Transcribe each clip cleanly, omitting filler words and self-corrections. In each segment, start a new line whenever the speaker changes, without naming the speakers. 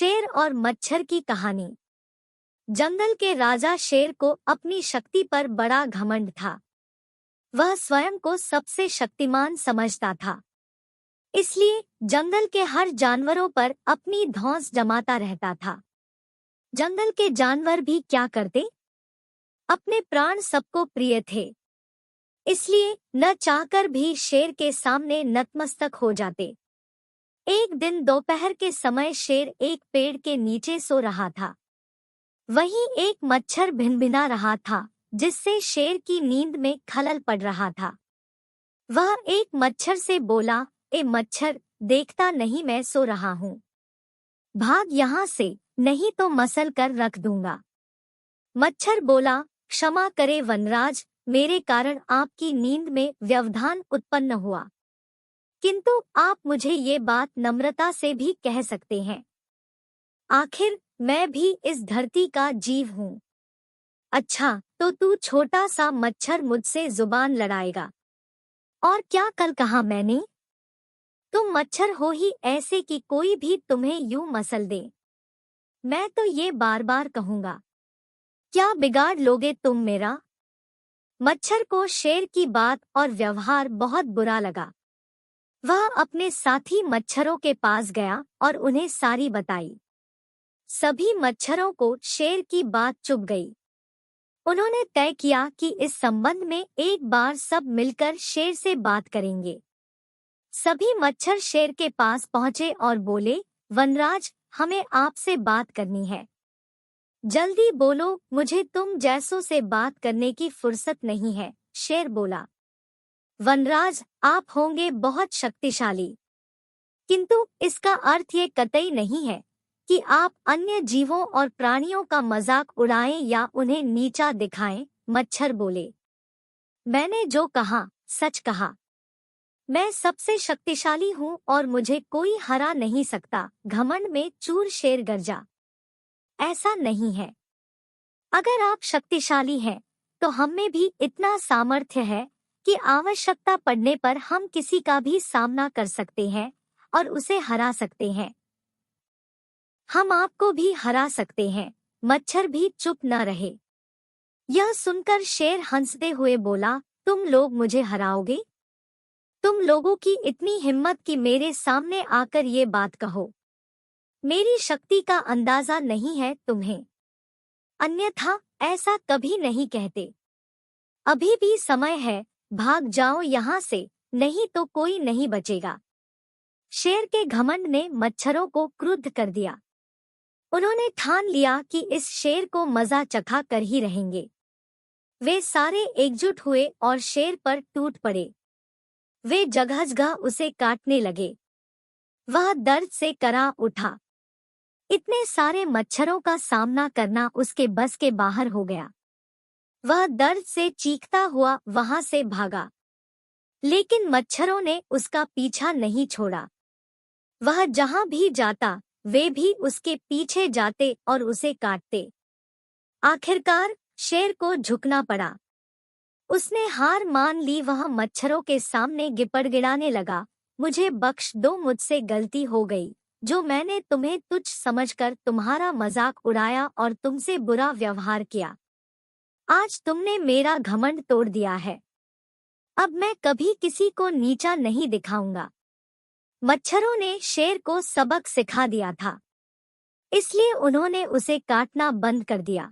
शेर और मच्छर की कहानी। जंगल के राजा शेर को अपनी शक्ति पर बड़ा घमंड था। वह स्वयं को सबसे शक्तिमान समझता था, इसलिए जंगल के हर जानवरों पर अपनी धौंस जमाता रहता था। जंगल के जानवर भी क्या करते? अपने प्राण सबको प्रिय थे, इसलिए न चाहकर भी शेर के सामने नतमस्तक हो जाते। एक दिन दोपहर के समय शेर एक पेड़ के नीचे सो रहा था। वहीं एक मच्छर भिनभिना रहा था, जिससे शेर की नींद में खलल पड़ रहा था। वह एक मच्छर से बोला, ए मच्छर, देखता नहीं मैं सो रहा हूँ। भाग यहाँ से, नहीं तो मसल कर रख दूंगा। मच्छर बोला, क्षमा करे वनराज, मेरे कारण आपकी नींद में व्यवधान उत्पन्न हुआ, किंतु आप मुझे ये बात नम्रता से भी कह सकते हैं। आखिर मैं भी इस धरती का जीव हूँ। अच्छा, तो तू छोटा सा मच्छर मुझसे जुबान लड़ाएगा? और क्या कल कहा मैंने? तुम मच्छर हो ही ऐसे कि कोई भी तुम्हें यूं मसल दे। मैं तो ये बार बार कहूंगा, क्या बिगाड़ लोगे तुम मेरा? मच्छर को शेर की बात और व्यवहार बहुत बुरा लगा। वह अपने साथी मच्छरों के पास गया और उन्हें सारी बताई। सभी मच्छरों को शेर की बात चुभ गई। उन्होंने तय किया कि इस संबंध में एक बार सब मिलकर शेर से बात करेंगे। सभी मच्छर शेर के पास पहुंचे और बोले, वनराज, हमें आपसे बात करनी है। जल्दी बोलो, मुझे तुम जैसों से बात करने की फुर्सत नहीं है। शेर बोला, वनराज, आप होंगे बहुत शक्तिशाली, किंतु इसका अर्थ ये कतई नहीं है कि आप अन्य जीवों और प्राणियों का मजाक उड़ाएं या उन्हें नीचा दिखाएं। मच्छर बोले, मैंने जो कहा सच कहा। मैं सबसे शक्तिशाली हूँ और मुझे कोई हरा नहीं सकता। घमंड में चूर शेर गरजा, ऐसा नहीं है। अगर आप शक्तिशाली हैं, तो हम में भी इतना सामर्थ्य है कि आवश्यकता पड़ने पर हम किसी का भी सामना कर सकते हैं और उसे हरा सकते हैं। हम आपको भी हरा सकते हैं। मच्छर भी चुप न रहे। यह सुनकर शेर हंसते हुए बोला, तुम लोग मुझे हराओगे? तुम लोगों की इतनी हिम्मत कि मेरे सामने आकर ये बात कहो। मेरी शक्ति का अंदाजा नहीं है तुम्हें, अन्यथा ऐसा कभी नहीं कहते। अभी भी समय है, भाग जाओ यहाँ से, नहीं तो कोई नहीं बचेगा। शेर के घमंड ने मच्छरों को क्रुद्ध कर दिया। उन्होंने ठान लिया कि इस शेर को मजा चखा कर ही रहेंगे। वे सारे एकजुट हुए और शेर पर टूट पड़े। वे जगह-जगह उसे काटने लगे। वह दर्द से करा उठा। इतने सारे मच्छरों का सामना करना उसके बस के बाहर हो गया। वह दर्द से चीखता हुआ वहां से भागा, लेकिन मच्छरों ने उसका पीछा नहीं छोड़ा। वह जहां भी जाता, वे भी उसके पीछे जाते और उसे काटते। आखिरकार शेर को झुकना पड़ा। उसने हार मान ली। वह मच्छरों के सामने गिड़गिड़ाने लगा, मुझे बख्श दो, मुझसे गलती हो गई, जो मैंने तुम्हें तुच्छ समझकर तुम्हारा मजाक उड़ाया और तुमसे बुरा व्यवहार किया। आज तुमने मेरा घमंड तोड़ दिया है। अब मैं कभी किसी को नीचा नहीं दिखाऊंगा। मच्छरों ने शेर को सबक सिखा दिया था, इसलिए उन्होंने उसे काटना बंद कर दिया।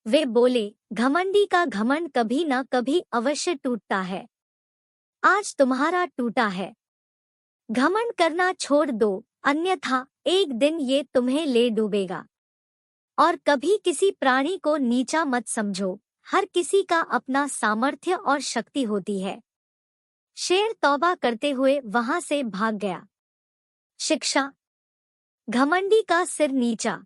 वे बोले, घमंडी का घमंड कभी न कभी अवश्य टूटता है। आज तुम्हारा टूटा है। घमंड करना छोड़ दो, अन्यथा एक दिन ये तुम्हें ले डूबेगा। और कभी किसी प्राणी को नीचा मत समझो, हर किसी का अपना सामर्थ्य और शक्ति होती है। शेर तौबा करते हुए वहां से भाग गया। शिक्षा, घमंडी का सिर नीचा।